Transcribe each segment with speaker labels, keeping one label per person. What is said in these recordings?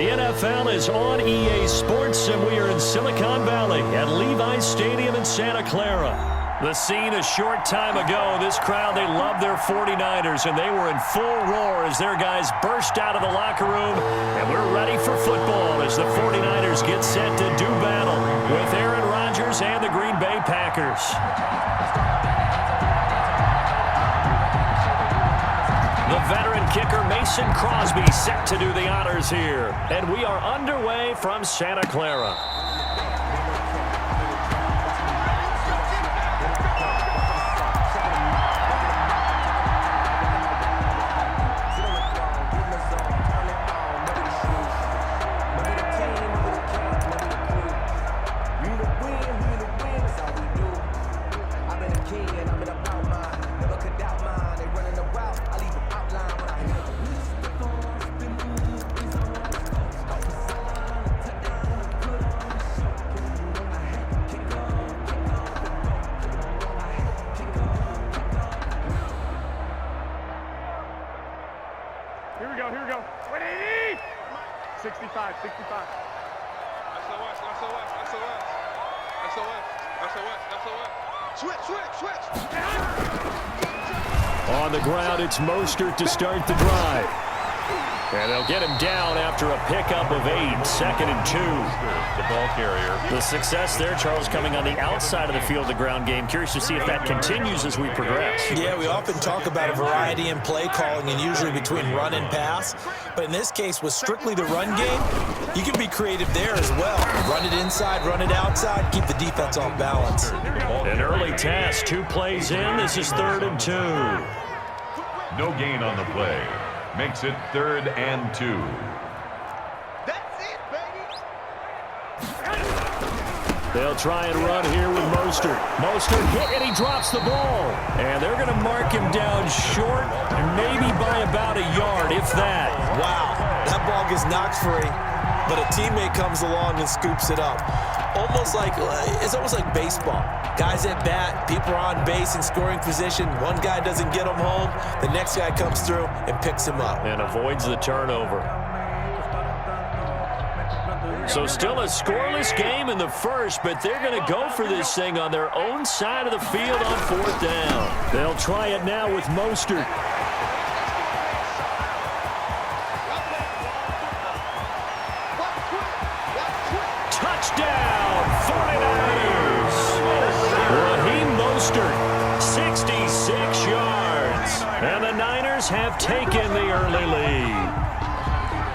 Speaker 1: The NFL is on EA Sports, and we are in Silicon Valley at Levi's Stadium in Santa Clara. The scene a short time ago, this crowd, they love their 49ers, and they were in full roar as their guys burst out of the locker room, and we're ready for football as the 49ers get set to do battle with Aaron Rodgers and the Green Bay Packers. The veteran kicker Mason Crosby set to do the honors here, and we are underway from Santa Clara.
Speaker 2: Here we go. 65. Switch.
Speaker 1: On the ground, it's Mostert to start the drive. And they'll get him down after a pickup of 8, 2nd and 2.
Speaker 2: The ball carrier.
Speaker 1: The success there, Charles, coming on the outside of the field, the ground game. Curious to see if that continues as we progress.
Speaker 3: Yeah, we often talk about a variety in play calling and usually between run and pass. But in this case, with strictly the run game, you can be creative there as well. Run it inside, run it outside, keep the defense off balance.
Speaker 1: An early task, 2 plays in. This is 3rd and 2.
Speaker 2: No gain on the play. Makes it 3rd and 2.
Speaker 4: That's it, baby.
Speaker 1: They'll try and run here with Mostert. Mostert hit, and he drops the ball. And they're going to mark him down short, maybe by about a yard, if that.
Speaker 3: Wow, that ball gets knocked free, but a teammate comes along and scoops it up. It's almost like baseball. Guys at bat, people are on base in scoring position. One guy doesn't get him home. The next guy comes through and picks him up.
Speaker 1: And avoids the turnover. So still a scoreless game in the first, but they're going to go for this thing on their own side of the field on 4th down. They'll try it now with Mostert. Touchdown, 49ers! Raheem Mostert, 66 yards. And the Niners have taken the early lead.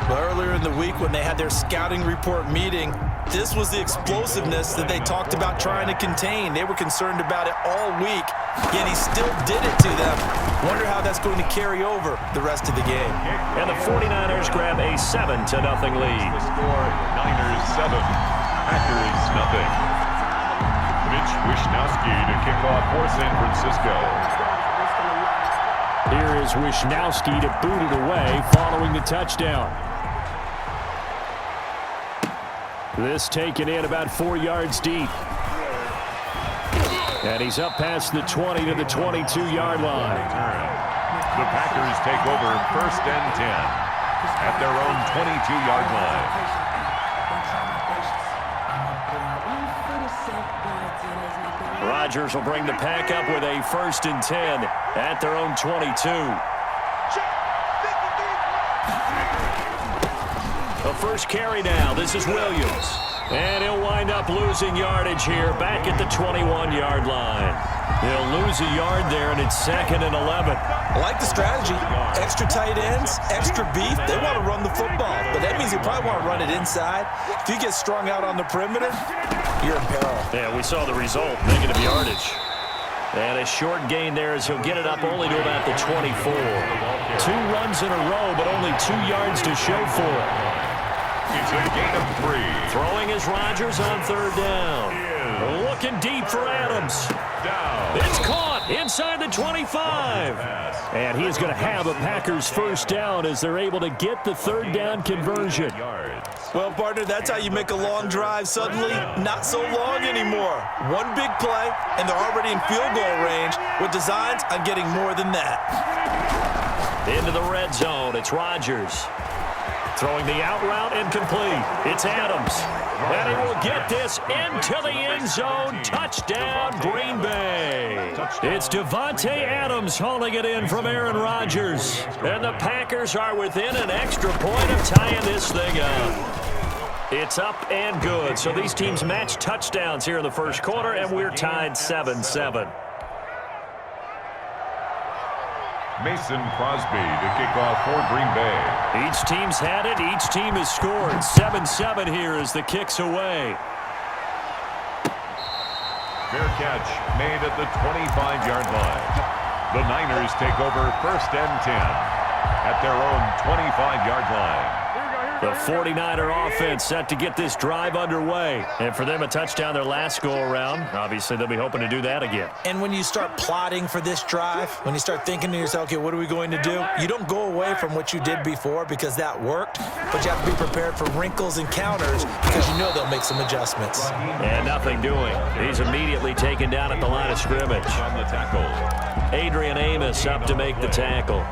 Speaker 3: Earlier in the week when they had their scouting report meeting, this was the explosiveness that they talked about trying to contain. They were concerned about it all week, yet he still did it to them. Wonder how that's going to carry over the rest of the game.
Speaker 1: And the 49ers grab a 7-0 lead.
Speaker 2: The score, Niners 7, Packers nothing. Mitch Wishnowsky to kick off for San Francisco.
Speaker 1: Here is Wishnowsky to boot it away following the touchdown. This taken in about 4 yards deep. And he's up past the 20 to the 22-yard line.
Speaker 2: The Packers take over 1st and 10 at their own 22-yard line.
Speaker 1: Rodgers will bring the pack up with a 1st and 10 at their own 22. The first carry now. This is Williams. And he'll wind up losing yardage here back at the 21-yard line. He'll lose a yard there, and it's 2nd and 11.
Speaker 3: I like the strategy. Extra tight ends, extra beef. They want to run the football, but that means they probably want to run it inside. If you get strung out on the perimeter, you're in peril.
Speaker 1: Yeah, we saw the result, negative yardage. And a short gain there as he'll get it up only to about the 24. 2 runs in a row, but only 2 yards to show for it.
Speaker 2: It's a gain of 3.
Speaker 1: Throwing is Rodgers on 3rd down. Looking deep for Adams.
Speaker 2: Down.
Speaker 1: It's caught inside the 25. And he is going to have a Packers 1st down as they're able to get the 3rd down conversion.
Speaker 3: Well, partner, that's how you make a long drive suddenly not so long anymore. One big play, and they're already in field goal range with designs on getting more than that.
Speaker 1: Into the red zone. It's Rodgers. Throwing the out route incomplete. It's Adams. And he will get this into the end zone. Touchdown, Green Bay. It's Davante Adams hauling it in from Aaron Rodgers. And the Packers are within an extra point of tying this thing up. It's up and good. So these teams match touchdowns here in the first quarter, and we're tied 7-7.
Speaker 2: Mason Crosby to kick off for Green Bay.
Speaker 1: Each team's had it. Each team has scored. 7-7 here as the kick's away.
Speaker 2: Fair catch made at the 25-yard line. The Niners take over 1st and 10 at their own 25-yard line.
Speaker 1: The 49er offense set to get this drive underway. And for them, a touchdown their last go-around. Obviously, they'll be hoping to do that again.
Speaker 3: And when you start plotting for this drive, when you start thinking to yourself, okay, what are we going to do? You don't go away from what you did before because that worked, but you have to be prepared for wrinkles and counters because you know they'll make some adjustments.
Speaker 1: And nothing doing. He's immediately taken down at the line of scrimmage.
Speaker 2: On the tackle.
Speaker 1: Adrian Amos up to make the tackle.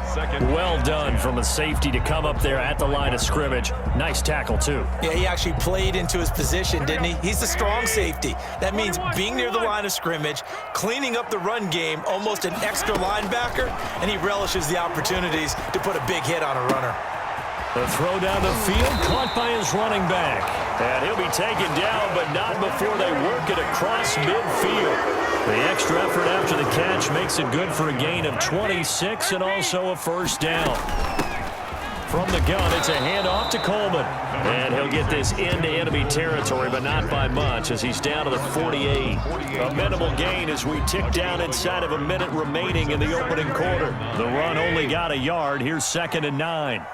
Speaker 1: Well done from a safety to come up there at the line of scrimmage. Nice tackle, too.
Speaker 3: Yeah, he actually played into his position, didn't he? He's the strong safety. That means being near the line of scrimmage, cleaning up the run game, almost an extra linebacker, and he relishes the opportunities to put a big hit on a runner.
Speaker 1: The throw down the field, caught by his running back. And he'll be taken down, but not before they work it across midfield. The extra effort after the catch makes it good for a gain of 26 and also a first down. From the gun, it's a handoff to Coleman. And he'll get this into enemy territory, but not by much as he's down to the 48. A minimal gain as we tick down inside of a minute remaining in the opening quarter. The run only got a yard. Here's 2nd and 9.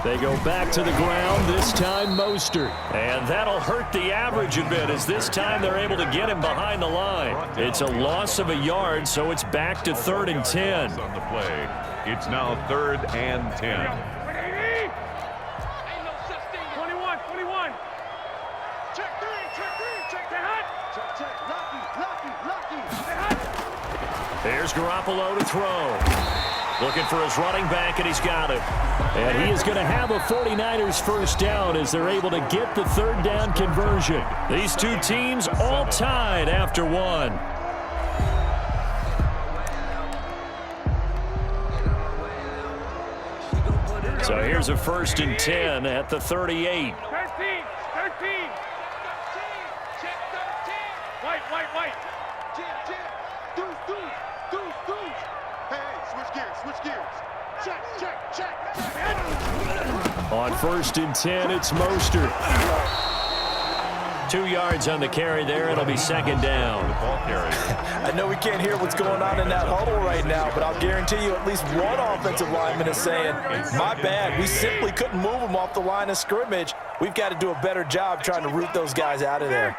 Speaker 1: They go back to the ground, this time Mostert. And that'll hurt the average a bit as this time they're able to get him behind the line. It's a loss of a yard, so it's back to 3rd and 10.
Speaker 2: On the play. It's now 3rd and 10.
Speaker 4: Ain't no such thing. 21, 21. Check 3, check the hut. Check, lucky.
Speaker 1: There's Garoppolo to throw. Looking for his running back, and he's got it. And he is going to have a 49ers first down as they're able to get the 3rd down conversion. These two teams all tied after one. So here's a 1st and 10 at the 38.
Speaker 4: 13. Check 13. White. Deuce. Hey, switch gears. Check.
Speaker 1: On 1st and 10, it's Mostert. 2 yards on the carry there. It'll be 2nd down.
Speaker 3: I know we can't hear what's going on in that huddle right now, but I'll guarantee you at least one offensive lineman is saying, my bad, we simply couldn't move them off the line of scrimmage. We've got to do a better job trying to root those guys out of there.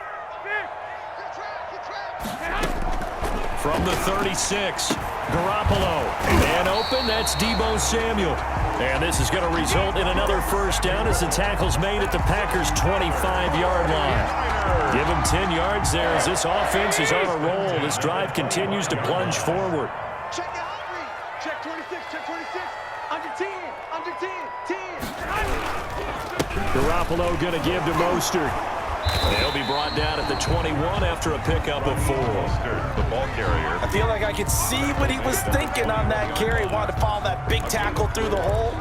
Speaker 1: From the 36, Garoppolo. And open, that's Deebo Samuel. And this is going to result in another first down as the tackle's made at the Packers' 25-yard line. Give him 10 yards there as this offense is on a roll. This drive continues to plunge forward.
Speaker 4: Check the hot read. Check 26. Under 10.
Speaker 1: Garoppolo going to give to Mostert. He'll be brought down at the 21 after a pickup of 4.
Speaker 2: The ball carrier.
Speaker 3: I feel like I could see what he was thinking on that carry. Wanted to follow that big tackle through the hole.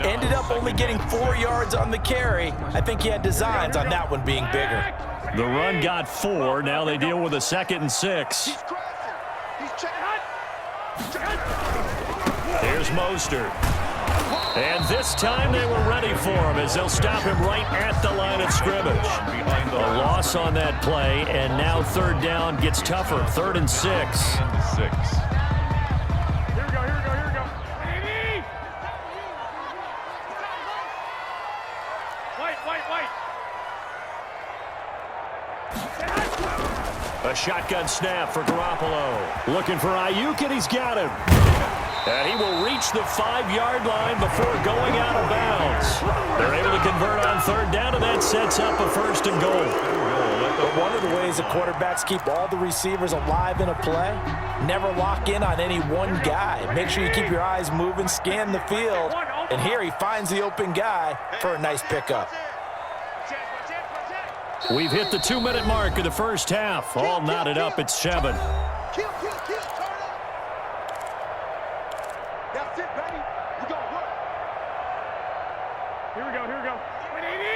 Speaker 3: Ended up only getting 4 yards on the carry. I think he had designs on that one being bigger.
Speaker 1: The run got 4. Now they deal with a 2nd and 6.
Speaker 4: He's checking.
Speaker 1: Here's Mostert. And this time they were ready for him as they'll stop him right at the line of scrimmage. A loss on that play, and now 3rd down gets tougher. 3rd and 6.
Speaker 4: Here we go. White.
Speaker 1: A shotgun snap for Garoppolo. Looking for Ayuk, and he's got him. And he will reach the 5-yard line before going out of bounds. They're able to convert on 3rd down, and that sets up a 1st and goal.
Speaker 3: But one of the ways the quarterbacks keep all the receivers alive in a play, never lock in on any one guy. Make sure you keep your eyes moving, scan the field, and here he finds the open guy for a nice pickup.
Speaker 1: We've hit the 2-minute mark of the first half. All knotted up at 7.
Speaker 4: Kill, turn up. That's it, baby. We go, work. Here we go.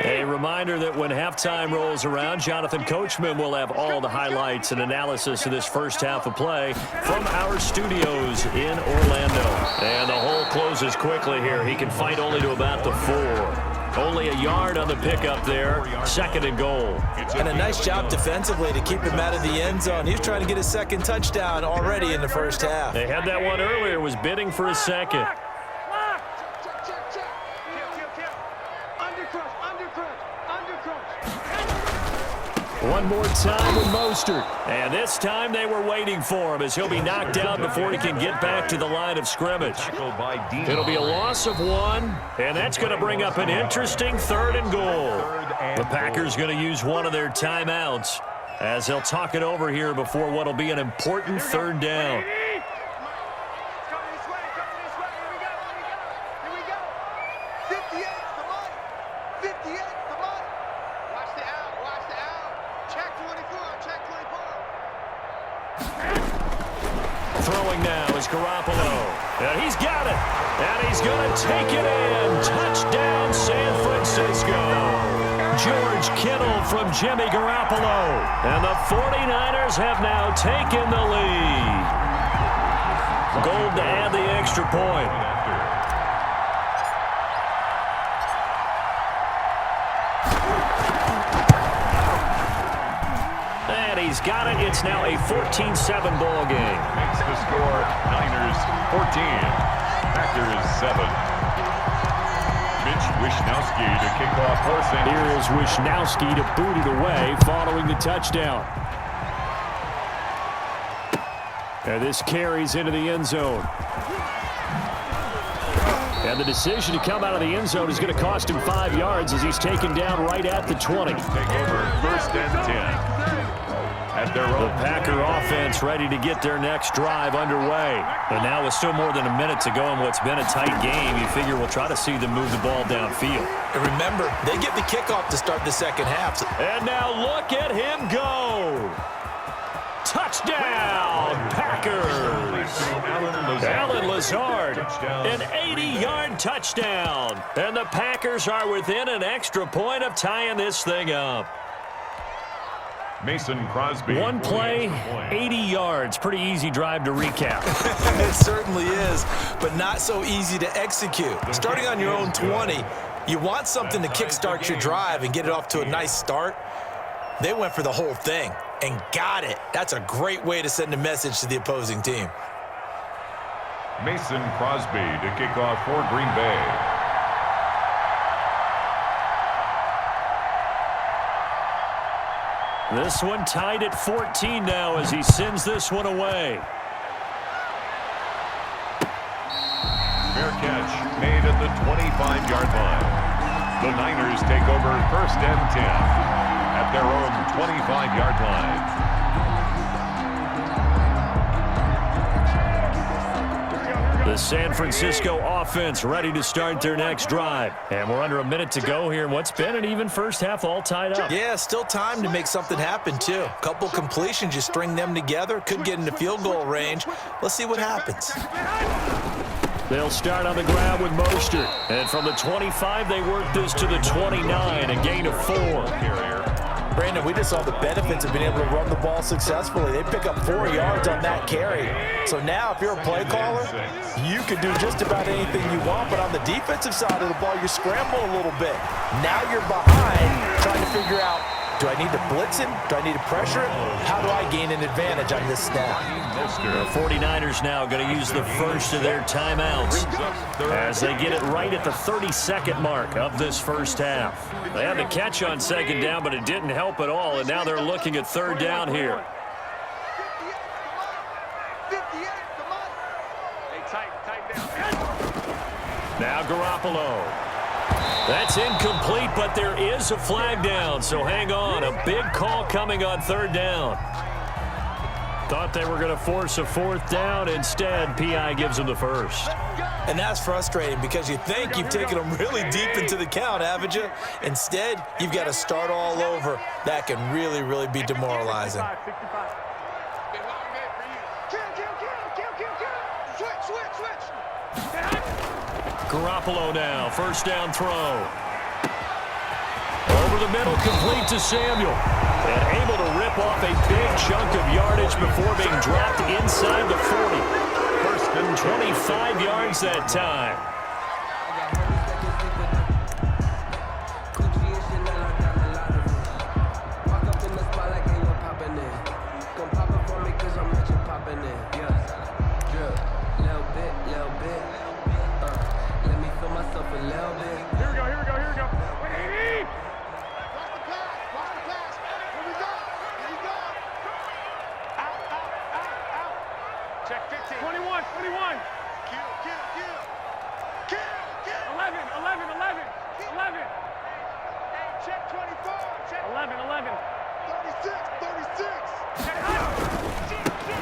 Speaker 1: A reminder that when halftime rolls around, Jonathan Coachman will have all the highlights and analysis of this first half of play from our studios in Orlando. And the hole closes quickly here. He can fight only to about the 4. Only a yard on the pickup there. 2nd and goal.
Speaker 3: And a nice job defensively to keep him out of the end zone. He was trying to get his 2nd touchdown already in the first half.
Speaker 1: They had that one earlier, was bidding for a 2nd. One more time with Mostert. And this time they were waiting for him as he'll be knocked down before he can get back to the line of scrimmage. It'll be a loss of 1, and that's going to bring up an interesting 3rd and goal. The Packers going to use one of their timeouts as they'll talk it over here before what will be an important 3rd down. Throwing now is Garoppolo. And he's got it. And he's going to take it in. Touchdown, San Francisco. George Kittle from Jimmy Garoppolo. And the 49ers have now taken the lead. Gold to add the extra point. He's got it. It's now a 14-7 ball game.
Speaker 2: Makes the score Niners 14, Packers 7. Mitch Wishnowsky to kick off for San Francisco.
Speaker 1: Here is Wishnowsky to boot it away following the touchdown. And this carries into the end zone. And the decision to come out of the end zone is going to cost him 5 yards as he's taken down right at the 20.
Speaker 2: Take over 1st and 10. At their
Speaker 1: The Packer offense ready to get their next drive underway. And now with still more than a minute to go in what's been a tight game, you figure we'll try to see them move the ball downfield.
Speaker 3: And remember, they get the kickoff to start the 2nd half.
Speaker 1: And now look at him go. Touchdown, Packers. Alan Lazard, an 80-yard touchdown. And the Packers are within an extra point of tying this thing up.
Speaker 2: Mason Crosby.
Speaker 1: One play, 80 yards. Pretty easy drive to recap.
Speaker 3: It certainly is, but not so easy to execute. Starting on your own 20, you want something to kickstart your drive and get it off to a nice start. They went for the whole thing and got it. That's a great way to send a message to the opposing team.
Speaker 2: Mason Crosby to kick off for Green Bay.
Speaker 1: This one tied at 14 now as he sends this one away.
Speaker 2: Fair catch made at the 25-yard line. The Niners take over 1st and 10 at their own 25-yard line.
Speaker 1: The San Francisco offense ready to start their next drive. And we're under a minute to go here in what's been an even first half, all tied up.
Speaker 3: Yeah, still time to make something happen, too. A couple completions, you string them together, could get into field goal range. Let's see what happens.
Speaker 1: They'll start on the ground with Mostert. And from the 25, they work this to the 29, a gain of 4.
Speaker 3: Brandon, we just saw the benefits of being able to run the ball successfully. They pick up 4 yards on that carry. So now if you're a play caller, you can do just about anything you want, but on the defensive side of the ball, you scramble a little bit. Now you're behind trying to figure out, do I need to blitz him? Do I need to pressure him? How do I gain an advantage on this snap?
Speaker 1: The 49ers now going to use the first of their timeouts as they get it right at the 32nd mark of this first half. They had the catch on 2nd down, but it didn't help at all, and now they're looking at 3rd down here.
Speaker 4: 58, come on. Hey, tight down.
Speaker 1: Now Garoppolo. That's incomplete, but there is a flag down, so hang on. A big call coming on third down. Thought they were going to force a fourth down. Instead, P.I. gives them the first.
Speaker 3: And that's frustrating because you think you've taken them really deep into the count, haven't you? Instead, you've got to start all over. That can really, really be demoralizing.
Speaker 1: Garoppolo now, first down throw. Over the middle, complete to Samuel. And able to rip off a big chunk of yardage before being dropped inside the 40. First and 25 yards that time.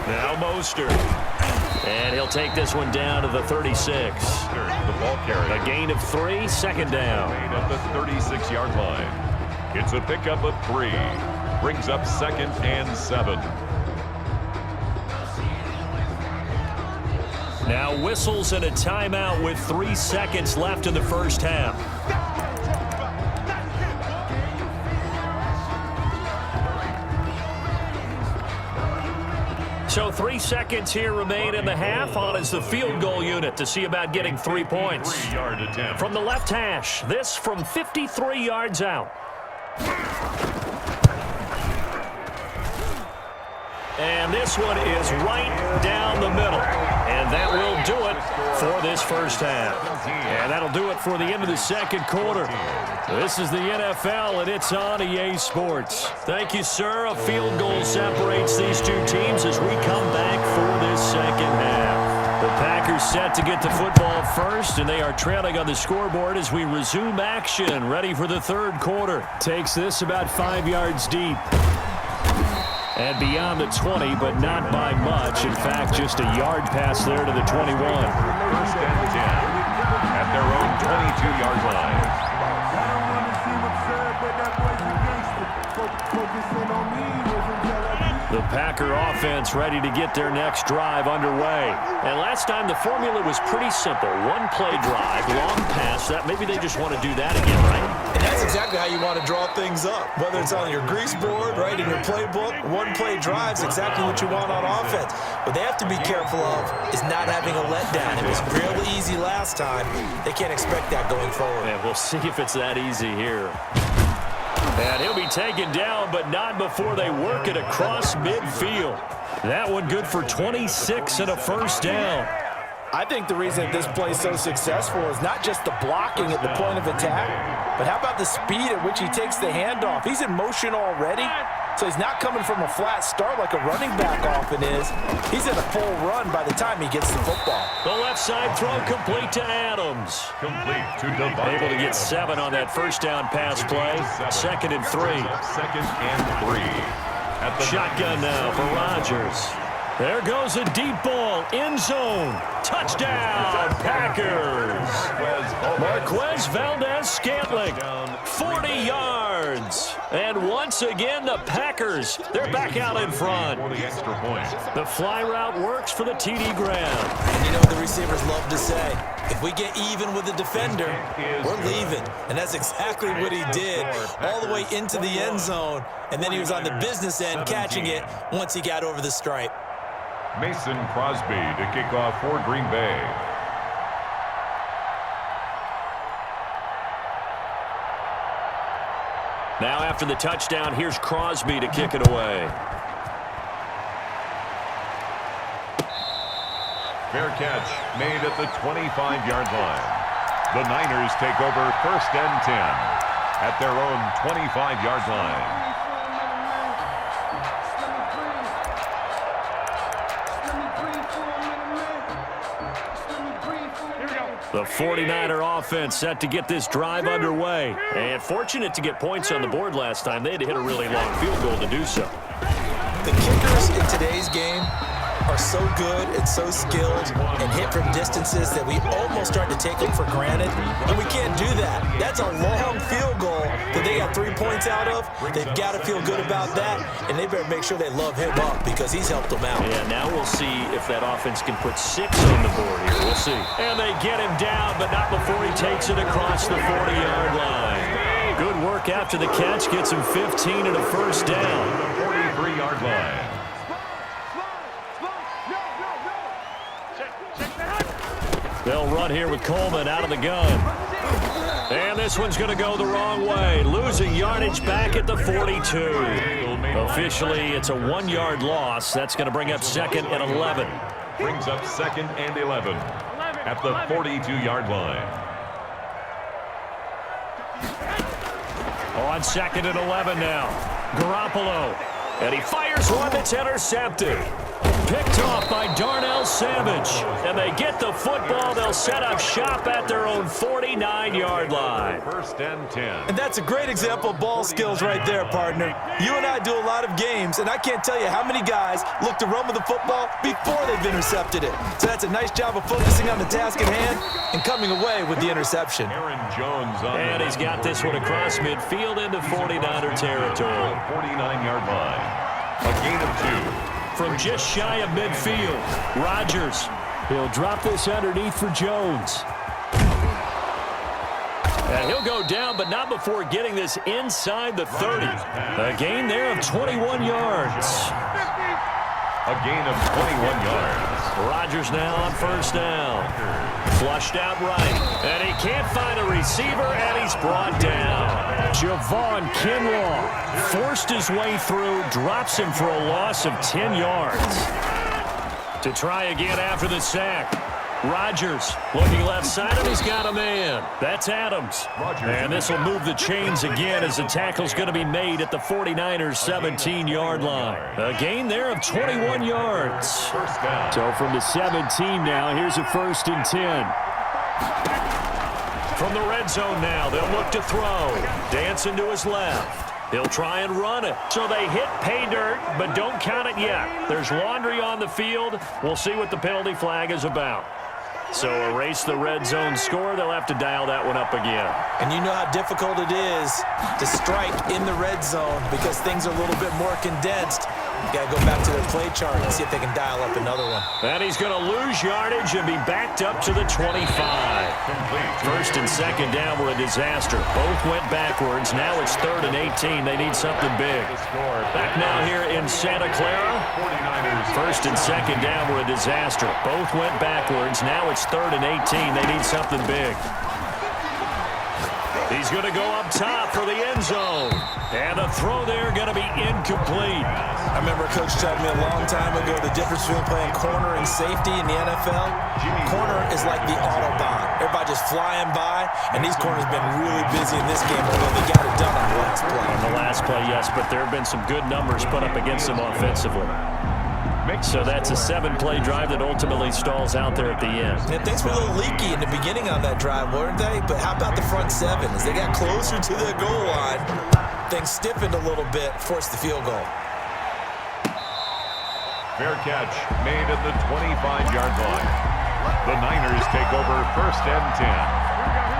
Speaker 1: Now Mostert. And he'll take this one down to the 36.
Speaker 2: The ball carrier.
Speaker 1: A gain of 3, second down.
Speaker 2: At the 36-yard line. It's a pickup of 3. Brings up 2nd and 7.
Speaker 1: Now whistles and a timeout with 3 seconds left in the first half. So 3 seconds here remain in the half. On is the field goal unit to see about getting 3 points.
Speaker 2: 3-yard attempt.
Speaker 1: From the left hash, this from 53 yards out. And this one is right down the middle. And that will do it for this first half. And that'll do it for the end of the second quarter. This is the NFL, and it's on EA Sports. Thank you, sir. A field goal separates these two teams as we come back for this second half. The Packers set to get the football first, and they are trailing on the scoreboard as we resume action, ready for the third quarter. Takes this about 5 yards deep. And beyond the 20, but not by much. In fact, just a yard pass there to the 21.
Speaker 2: First and 10 at their own 22-yard line.
Speaker 1: The Packer offense ready to get their next drive underway. And last time the formula was pretty simple. One play drive, long pass. That maybe they just want to do that again, right?
Speaker 3: And that's exactly how you want to draw things up. Whether it's on your grease board, right, in your playbook, one play drive is exactly what you want on offense. What they have to be careful of is not having a letdown. It was real easy last time. They can't expect that going forward.
Speaker 1: And we'll see if it's that easy here. And he'll be taken down, but not before they work it across midfield. That one good for 26 and a first down.
Speaker 3: I think the reason this play is so successful is not just the blocking at the point of attack, but how about the speed at which he takes the handoff? He's in motion already, so he's not coming from a flat start like a running back often is. He's in a full run by the time he gets the football.
Speaker 1: The left side throw complete to Adams.
Speaker 2: Complete to Devontae.
Speaker 1: Able to get 7 on that first down pass play. 2nd and 3.
Speaker 2: 2nd and 3. At the
Speaker 1: Shotgun now for Rodgers. There goes a deep ball, end zone, touchdown, Packers. Marquez Valdez-Scantling, 40 yards. And once again, the Packers, they're back out in front. The fly route works for the TD grab.
Speaker 3: And you know what the receivers love to say? If we get even with the defender, we're leaving. And that's exactly what he did, all the way into the end zone. And then he was on the business end catching it once he got over the stripe.
Speaker 2: Mason Crosby to kick off for Green Bay.
Speaker 1: Now after the touchdown, here's Crosby to kick it away.
Speaker 2: Fair catch made at the 25-yard line. The Niners take over 1st and 10 at their own 25-yard line.
Speaker 1: The 49er offense set to get this drive underway. And fortunate to get points on the board last time. They had to hit a really long field goal to do so.
Speaker 3: The kickers in today's game are so good and so skilled and hit from distances that we almost start to take them for granted. And we can't do that. That's a long field goal that they got 3 points out of. They've got to feel good about that, and they better make sure they love him up because he's helped them out.
Speaker 1: Yeah, now we'll see if that offense can put 6 on the board here. We'll see. And they get him down, but not before he takes it across the 40-yard line. Good work after the catch. Gets him 15 and a first down.
Speaker 2: The 43-yard line.
Speaker 1: They'll run here with Coleman out of the gun. And this one's going to go the wrong way. Losing yardage back at the 42. Officially, it's a 1-yard loss. That's going to bring up 2nd and 11.
Speaker 2: Brings up 2nd and 11 at the 42-yard line.
Speaker 1: On 2nd and 11 now. Garoppolo. And he fires one that's intercepted. Picked off by Darnell Savage. And they get the football. They'll set up shop at their own 49-yard line.
Speaker 2: 1st and 10.
Speaker 3: And that's a great example of ball skills right there, partner. You and I do a lot of games, and I can't tell you how many guys look to run with the football before they've intercepted it. So that's a nice job of focusing on the task at hand and coming away with the interception.
Speaker 2: Aaron Jones on
Speaker 1: And he's got this one across midfield into 49er territory.
Speaker 2: 49-yard line. A gain of 2.
Speaker 1: From just shy of midfield, Rodgers. He'll drop this underneath for Jones. And he'll go down, but not before getting this inside the 30. A gain there of 21 yards.
Speaker 2: A gain of 21 yards.
Speaker 1: Rodgers now on 1st down. Flushed out right. And he can't find a receiver, and he's brought down. Javon Kinlaw forced his way through, drops him for a loss of 10 yards. To try again after the sack. Rodgers looking left side, and he's got a man. That's Adams. And this will move the chains again as the tackle's going to be made at the 49ers' 17-yard line. A gain there of 21 yards. So from the 17 now, here's a 1st and 10. From the red zone now, they'll look to throw. Dancing to his left. He'll try and run it. So they hit pay dirt, but don't count it yet. There's laundry on the field. We'll see what the penalty flag is about. So erase the red zone score. They'll have to dial that one up again.
Speaker 3: And you know how difficult it is to strike in the red zone because things are a little bit more condensed. You got to go back to their play chart and see if they can dial up another one.
Speaker 1: And he's going to lose yardage and be backed up to the 25. 1st and 2nd down were a disaster. Both went backwards. Now it's 3rd and 18. They need something big. Back now here in Santa Clara. 1st and 2nd down were a disaster. Both went backwards. Now it's 3rd and 18. They need something big. He's going to go up top for the end zone. And the throw there going to be incomplete.
Speaker 3: I remember Coach telling me a long time ago the difference between playing corner and safety in the NFL. Corner is like the Autobahn. Everybody just flying by, and these corners have been really busy in this game, although they got it done on the last play.
Speaker 1: On the last play, yes, but there have been some good numbers put up against them offensively. So that's a 7-play drive that ultimately stalls out there at the end.
Speaker 3: Yeah, things were a little leaky in the beginning on that drive, weren't they? But how about the front 7? As they got closer to the goal line, things stiffened a little bit, forced the field goal.
Speaker 2: Fair catch made at the 25-yard line. The Niners take over 1st and 10.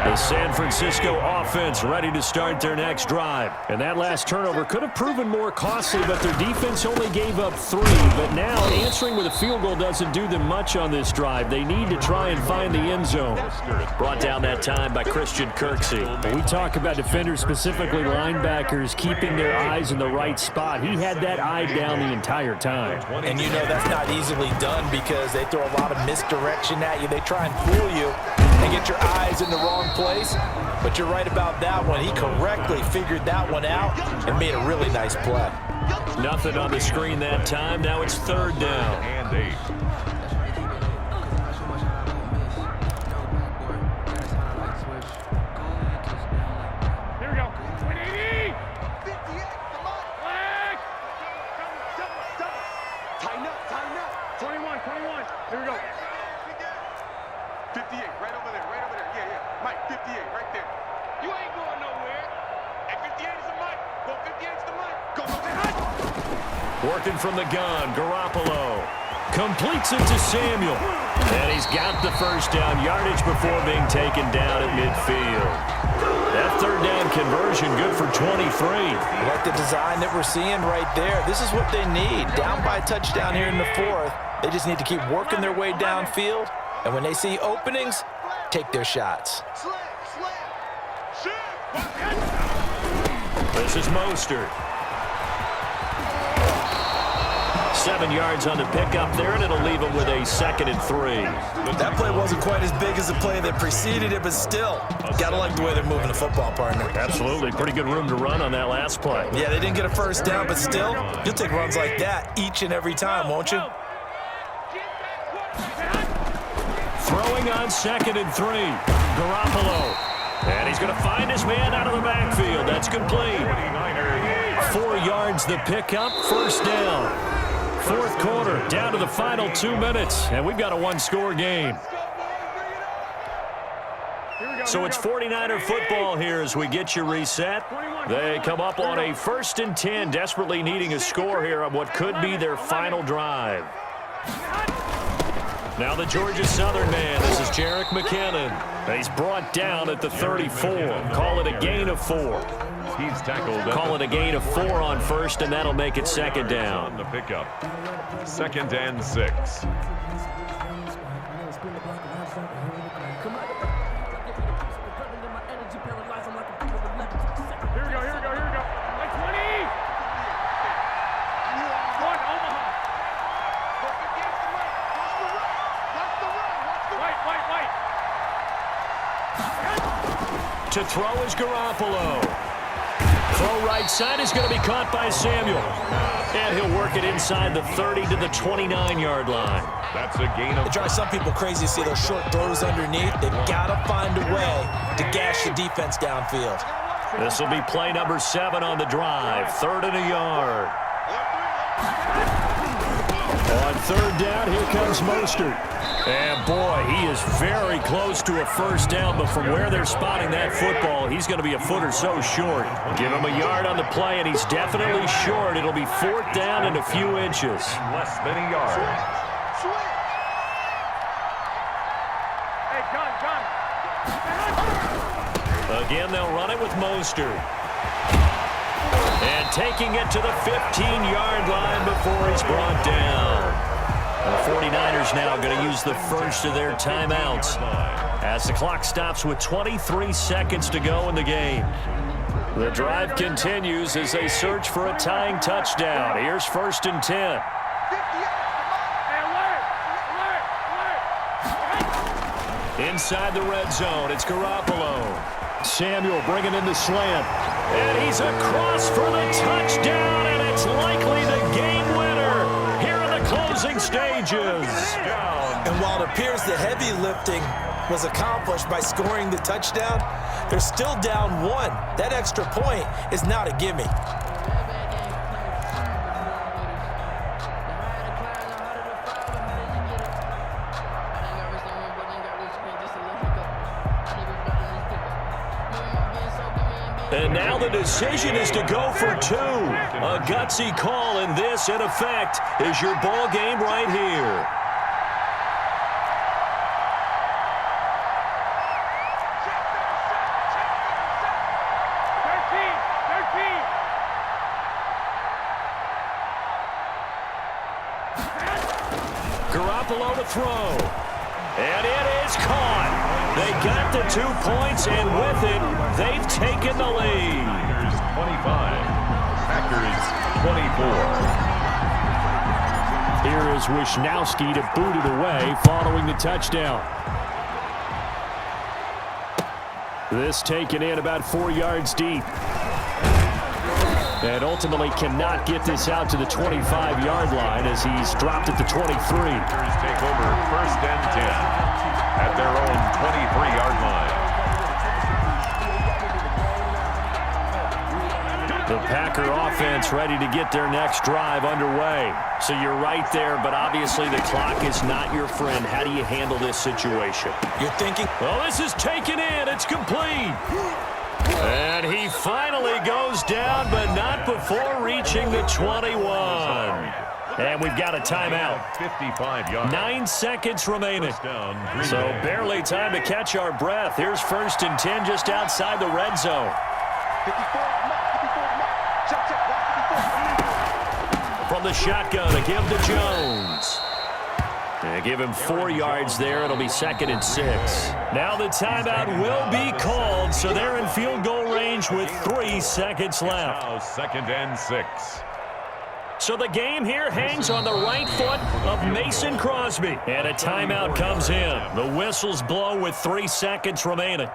Speaker 1: The San Francisco offense ready to start their next drive. And that last turnover could have proven more costly, but their defense only gave up 3. But now answering with a field goal doesn't do them much on this drive. They need to try and find the end zone. Brought down that time by Christian Kirksey.
Speaker 5: We talk about defenders, specifically linebackers, keeping their eyes in the right spot. He had that eye down the entire time.
Speaker 3: And you know that's not easily done because they throw a lot of misdirection at you. They try and fool you and get your eyes in the wrong place. But you're right about that one. He correctly figured that one out and made a really nice play.
Speaker 1: Nothing on the screen that time. Now it's 3rd down.
Speaker 2: And 8.
Speaker 4: Here we go. 180. 58. Come on. Flag. Tighten up. Tighten up. 21. 21. Here we go. 58. Right over there. Right over there. Mike, 58, right there. You ain't going nowhere. At 58 is the mic. Go 58 is the mic. Go,
Speaker 1: Working from the gun, Garoppolo completes it to Samuel. And he's got the first down yardage before being taken down at midfield. That third down conversion good for 23.
Speaker 3: Like the design that we're seeing right there. This is what they need. Down by a touchdown here in the fourth. They just need to keep working their way downfield. And when they see openings, take their shots.
Speaker 1: This is Mostert. 7 yards on the pickup there, and it'll leave him with a 2nd and 3.
Speaker 3: That play wasn't quite as big as the play that preceded it, but still, gotta like the way they're moving the football, partner.
Speaker 1: Absolutely. Pretty good room to run on that last play.
Speaker 3: Yeah, they didn't get a first down, but still, you'll take runs like that each and every time, won't you?
Speaker 1: Throwing on 2nd and 3. Garoppolo. And he's going to find his man out of the backfield. That's complete. 4 yards the pickup, first down. Fourth quarter, down to the final 2 minutes, and we've got a one-score game. So it's 49er football here as we get you reset. They come up on a 1st and 10, desperately needing a score here on what could be their final drive. Now the Georgia Southern man, this is Jerick McKinnon. He's brought down at the 34. Call it a gain of 4.
Speaker 2: He's tackled.
Speaker 1: Call it a gain of 4 on first, and that'll make it 2nd down.
Speaker 2: On the pickup. 2nd and 6.
Speaker 4: Here we go. Like 20. One, Omaha. White.
Speaker 1: To throw is Garoppolo. Throw right side is going to be caught by Samuel. And he'll work it inside the 30 to the 29-yard line.
Speaker 2: That's a gain of.
Speaker 3: It drives some people crazy to see those short throws underneath. They've got to find a way to gash the defense downfield.
Speaker 1: This will be play number 7 on the drive. 3rd and a yard. On 3rd down, here comes Mostert. And boy, he is very close to a first down, but from where they're spotting that football, he's going to be a foot or so short. Give him a yard on the play, and he's definitely short. It'll be 4th down and a few inches.
Speaker 2: Less than a yard.
Speaker 4: Hey, gun.
Speaker 1: Again, they'll run it with Mostert. And taking it to the 15-yard line before he's brought down. The 49ers now going to use the first of their timeouts as the clock stops with 23 seconds to go in the game. The drive continues as they search for a tying touchdown. Here's 1st and 10. Inside the red zone, it's Garoppolo. Samuel bringing in the slant. And he's across for the touchdown, and it's likely the game winner here in the closing stages.
Speaker 3: And while it appears the heavy lifting was accomplished by scoring the touchdown, they're still down 1. That extra point is not a gimme.
Speaker 1: And now the decision is to go for 2. A gutsy call, and this, in effect, is your ball game right here. Garoppolo to throw. And it is caught. They got the 2 points, and with it, they've taken the lead.
Speaker 2: Niners 25. Packers 24.
Speaker 5: Here is Wisnowski to boot it away following the touchdown. This taken in about 4 yards deep. And ultimately cannot get this out to the 25-yard line as he's dropped at the 23.
Speaker 2: Packers take over 1st and 10 at their own 23-yard line.
Speaker 1: The Packers Packer offense ready to get their next drive underway. So you're right there, but obviously the clock is not your friend. How do you handle this situation?
Speaker 3: You're thinking,
Speaker 1: well, this is taken in. It's complete. And he finally goes down, but not before reaching the 21. And we've got a timeout.
Speaker 2: 55 yards.
Speaker 1: 9 seconds remaining.
Speaker 2: Down,
Speaker 1: So barely time to catch our breath. Here's 1st and 10 just outside the red zone. From the shotgun, a give to Jones. And give him 4 yards there. It'll be 2nd and 6. Now the timeout will be called, so they're in field goal range with 3 seconds left.
Speaker 2: Now 2nd and 6.
Speaker 1: So the game here hangs on the right foot of Mason Crosby. And a timeout comes in. The whistles blow with 3 seconds remaining.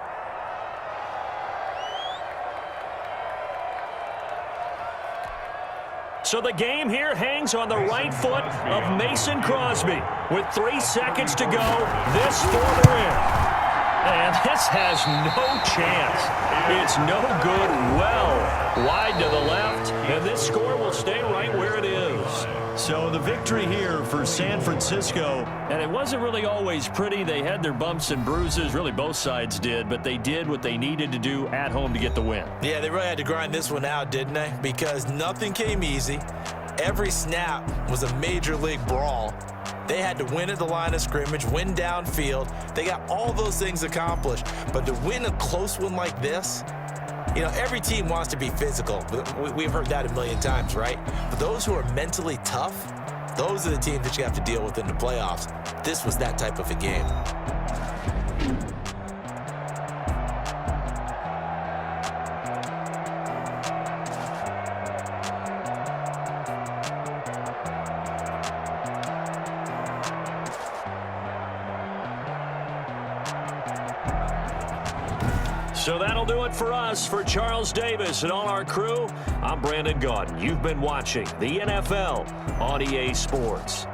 Speaker 1: So the game here hangs on the right foot of Mason Crosby. With 3 seconds to go, this for the win. And this has no chance. It's no good. Well, wide to the left. And this score will stay right where it is. So the victory here for San Francisco. And it wasn't really always pretty. They had their bumps and bruises. Really, both sides did. But they did what they needed to do at home to get the win.
Speaker 3: yeah, they really had to grind this one out, didn't they? Because nothing came easy. Every snap was a major league brawl. They had to win at the line of scrimmage, win downfield. They got all those things accomplished. But to win a close one like this, you know, every team wants to be physical. We've heard that a million times, right? But those who are mentally tough, those are the teams that you have to deal with in the playoffs. This was that type of a game.
Speaker 1: So that'll do it for us. For Charles Davis and all our crew, I'm Brandon Gaudin. You've been watching the NFL on EA Sports.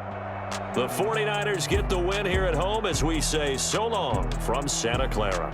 Speaker 1: The 49ers get the win here at home as we say so long from Santa Clara.